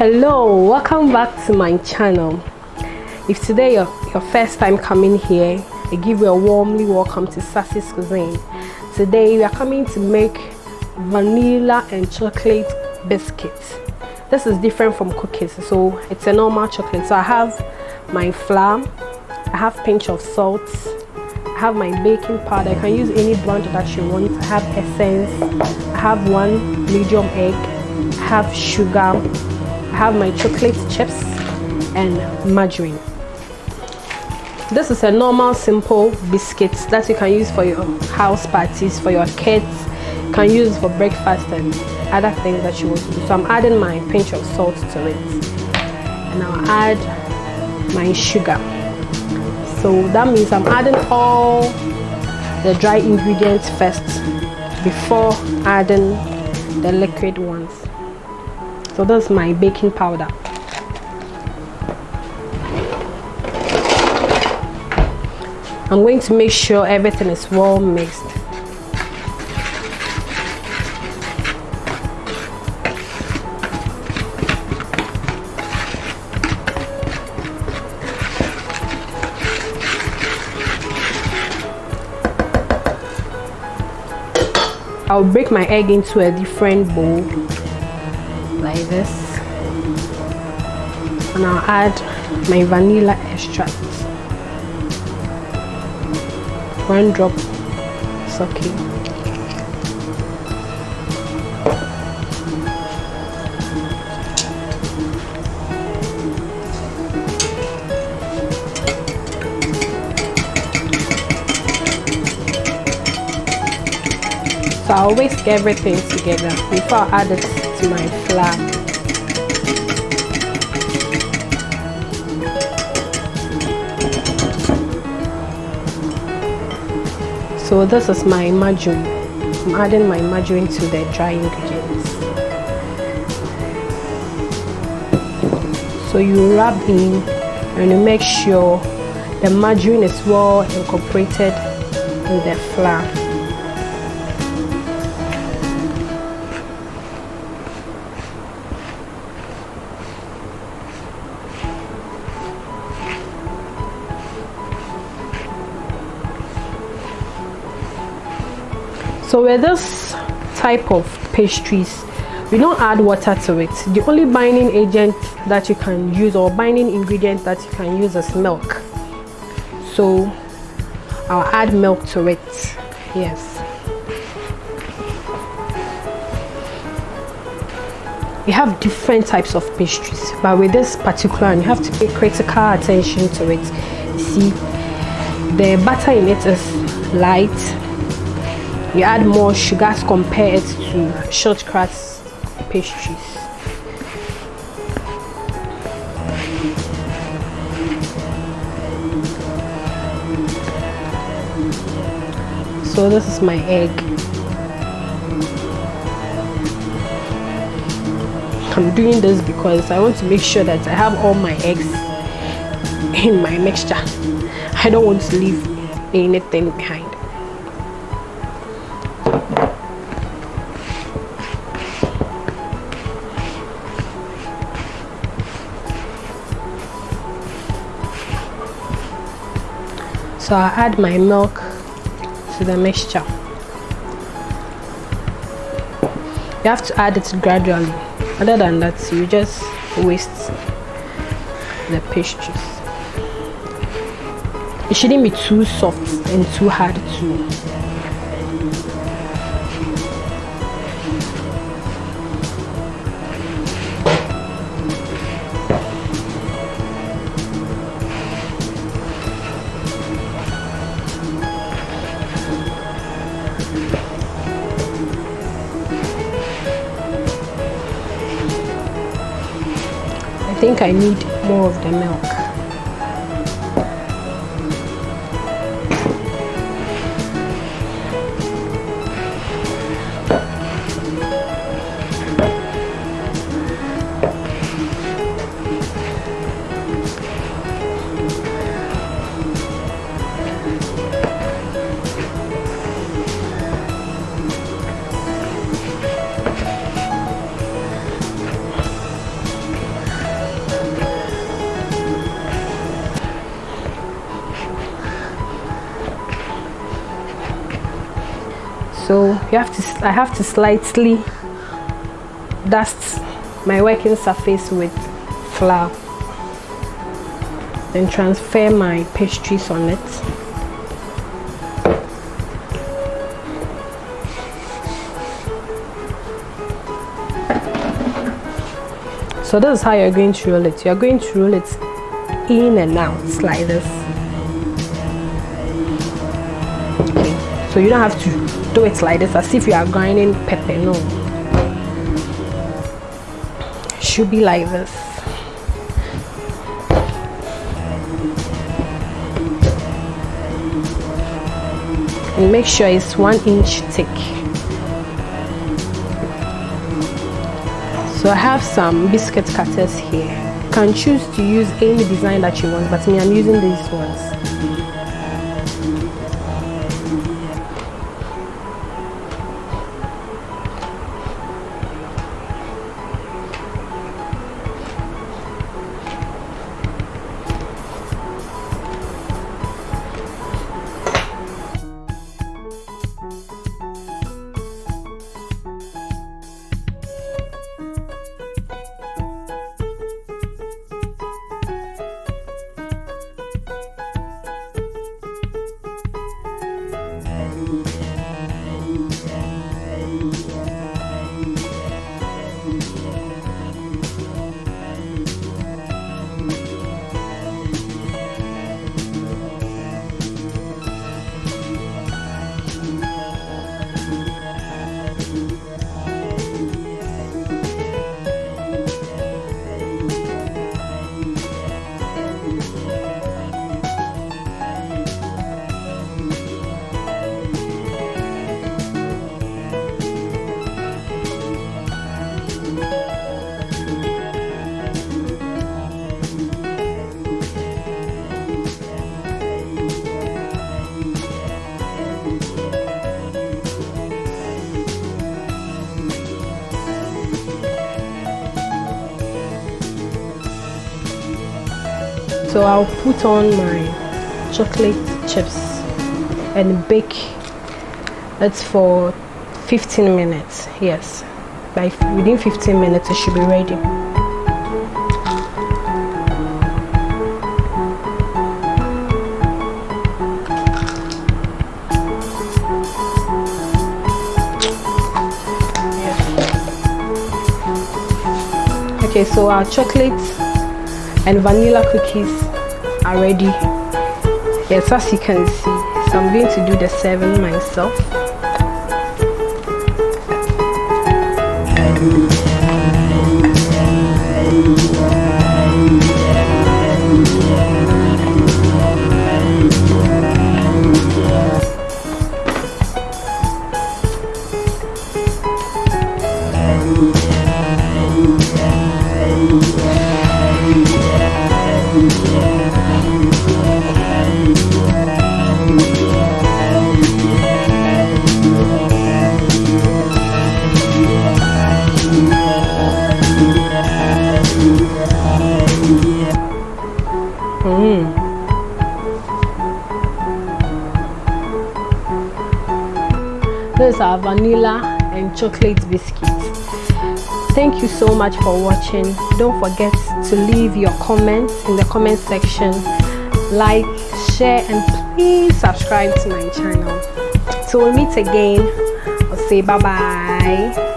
Hello, welcome back to my channel. If today your first time coming here, I give you a warmly welcome to Sassy's Cuisine. Today we are coming to make vanilla and chocolate biscuits. This is different from cookies, so it's a normal chocolate. So I have my flour, I have a pinch of salt, I have my baking powder. You can use any brand that you want. I have essence, I have one medium egg, I have sugar, I have my chocolate chips and margarine. This is a normal simple biscuit that you can use for your house parties, for your kids. You can use for breakfast and other things that you want to do. So I'm adding my pinch of salt to it, and I'll add my sugar. So that means I'm adding all the dry ingredients first before adding the liquid ones. So that's my baking powder. I'm going to make sure everything is well mixed. I'll break my egg into a different bowl like this, and I'll add my vanilla extract. 1 drop is okay. So I'll whisk everything together before I add it to my flour. So this is my margarine. I'm adding my margarine to the dry ingredients. So you rub in and you make sure the margarine is well incorporated in the flour. So with this type of pastries, we don't add water to it. The only binding agent that you can use, or binding ingredient that you can use, is milk. So I'll add milk to it. Yes. We have different types of pastries, but with this particular one, you have to pay critical attention to it. See, the butter in it is light. You add more sugars compared to shortcut pastries. So this is my egg. I'm doing this because I want to make sure that I have all my eggs in my mixture. I don't want to leave anything behind. So I add my milk to the mixture. You have to add it gradually. Other than that, you just waste the pastries. It shouldn't be too soft and too hard too. I think I need more of the milk. I have to slightly dust my working surface with flour, then transfer my pastries on it. So this is how you're going to roll it. You're going to roll it in and out like this. Okay, so you don't have to do it like this as if you are grinding pepper. No, it should be like this. And make sure it's 1 inch thick. So I have some biscuit cutters here. You can choose to use any design that you want, but me, I'm using these ones. So I'll put on my chocolate chips and bake it for 15 minutes. Yes, within 15 minutes it should be ready. Okay, so our chocolate and vanilla cookies are ready. Yes, as you can see. So I'm going to do the serving myself. This is our vanilla and chocolate biscuits. Thank you so much for watching. Don't forget to leave your comments in the comment section, like, share, and please subscribe to my channel. So we'll meet again. I'll say bye bye.